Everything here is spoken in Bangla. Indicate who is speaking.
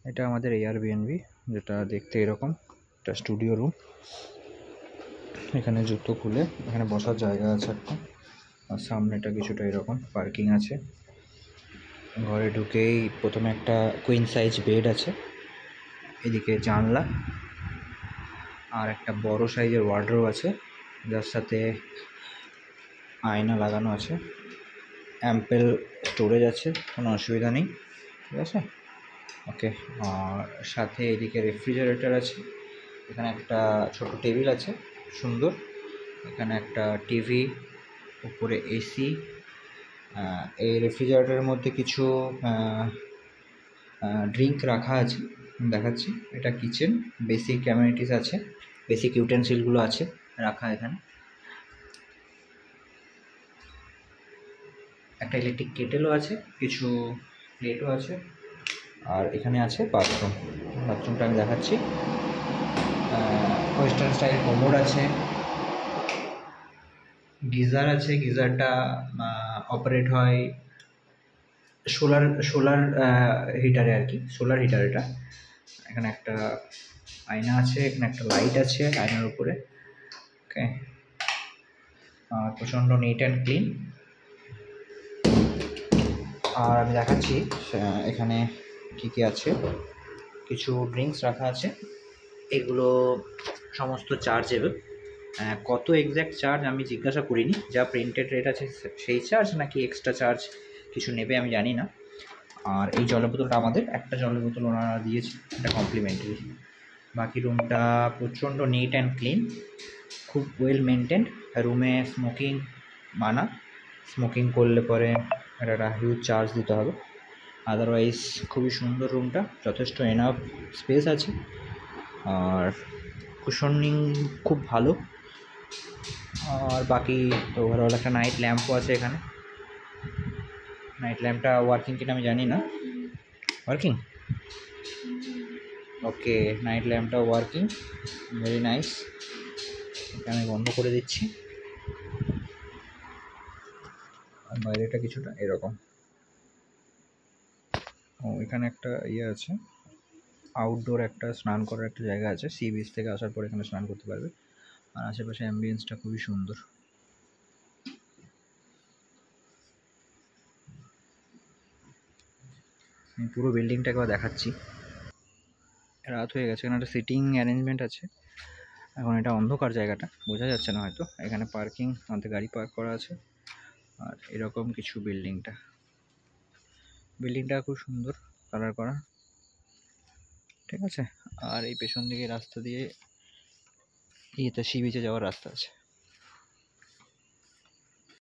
Speaker 1: এটা আমাদের এয়ারবিএনবি, যেটা দেখতে এরকম। এটা স্টুডিও রুম। এখানে জুতো খুলে এখানে বসার জায়গা আছে একটা, আর সামনেটা কিছুটা এরকম পার্কিং আছে। ঘরে ঢুকেই প্রথমে একটা কুইন সাইজ বেড আছে, এদিকে জানলা, আর একটা বড় সাইজের ওয়ার্ডরোব আছে যার সাথে আয়না লাগানো আছে। অ্যাম্পেল স্টোরেজ আছে, কোনো অসুবিধা নেই, ঠিক আছে। ওকে, আর সাথে এদিকে রেফ্রিজারেটর আছে। এখানে একটা ছোট টেবিল আছে সুন্দর। এখানে একটা টিভি, উপরে এসি। এই রেফ্রিজারেটরের মধ্যে কিছু ড্রিঙ্ক রাখা আছে, দেখাচ্ছি। এটা কিচেন, বেসিক অ্যামেনিটিস আছে, বেসিক ইউটেন্সিলগুলো আছে রাখা এখানে। একটা ইলেকট্রিক কেটেলও আছে, কিছু প্লেটও আছে, আর এখানে আছে বাথরুম। বাথরুমটা আমি দেখাচ্ছি। ওয়েস্টার্ন স্টাইল কোমোড আছে, গিজার আছে। গিজারটা অপারেট হয় সোলার হিটারে আর কি, সোলার হিটার এটা। এখানে একটা আয়না আছে, এখানে একটা লাইট আছে আয়নার উপরে। ওকে, আর প্রচণ্ড নিট অ্যান্ড ক্লিন। আর আমি দেখাচ্ছি এখানে কী কী আছে। কিছু ড্রিঙ্কস রাখা আছে, এগুলো সমস্ত চার্জেবল। কত এক্স্যাক্ট চার্জ আমি জিজ্ঞাসা করিনি, যা প্রিন্টেড রেট আছে সেই চার্জ, নাকি এক্সট্রা চার্জ কিছু নেবে আমি জানি না। আর এই জলের বোতলটা আমাদের, একটা জলের বোতল ওনারা দিয়েছে, এটা কমপ্লিমেন্টারি। বাকি রুমটা প্রচণ্ড নিট অ্যান্ড ক্লিন, খুব ওয়েল মেনটেন্ড। রুমে স্মোকিং মানা, স্মোকিং করলে পরে একটা হিউজ চার্জ দিতে হবে। আদারওয়াইজ খুবই সুন্দর রুমটা, যথেষ্ট এনাফ স্পেস আছে, আর কুশনিং খুব ভালো। আর বাকি তো ওভারঅল একটা নাইট ল্যাম্পও আছে এখানে। নাইট ল্যাম্পটা ওয়ার্কিং কিনা আমি জানি না। ওয়ার্কিং, ওকে, নাইট ল্যাম্পটা ওয়ার্কিং, ভেরি নাইস। এটা আমি বন্ধ করে দিচ্ছি। আর বাইরেটা কিছুটা এরকম। ও, এখানে একটা ইয়ে আছে, আউটডোর একটা স্নান করার একটা জায়গা আছে। সি বিচ থেকে আসার পর এখানে স্নান করতে পারবে। আর আশেপাশে অ্যাম্বিয়েন্সটা খুবই সুন্দর। আমি পুরো বিল্ডিংটা একবার দেখাচ্ছি। রাত হয়ে গেছে, এখানে একটা সিটিং অ্যারেঞ্জমেন্ট আছে। এখন এটা অন্ধকার, জায়গাটা বোঝা যাচ্ছে না হয়তো। এখানে পার্কিং, আমাদের গাড়ি পার্ক করা আছে। আর এরকম কিছু বিল্ডিংটা খুব সুন্দর কালার করা, ঠিক আছে। আর এই পেছন দিকে রাস্তা দিয়ে ইয়েতে সি বিচে যাওয়ার রাস্তা আছে।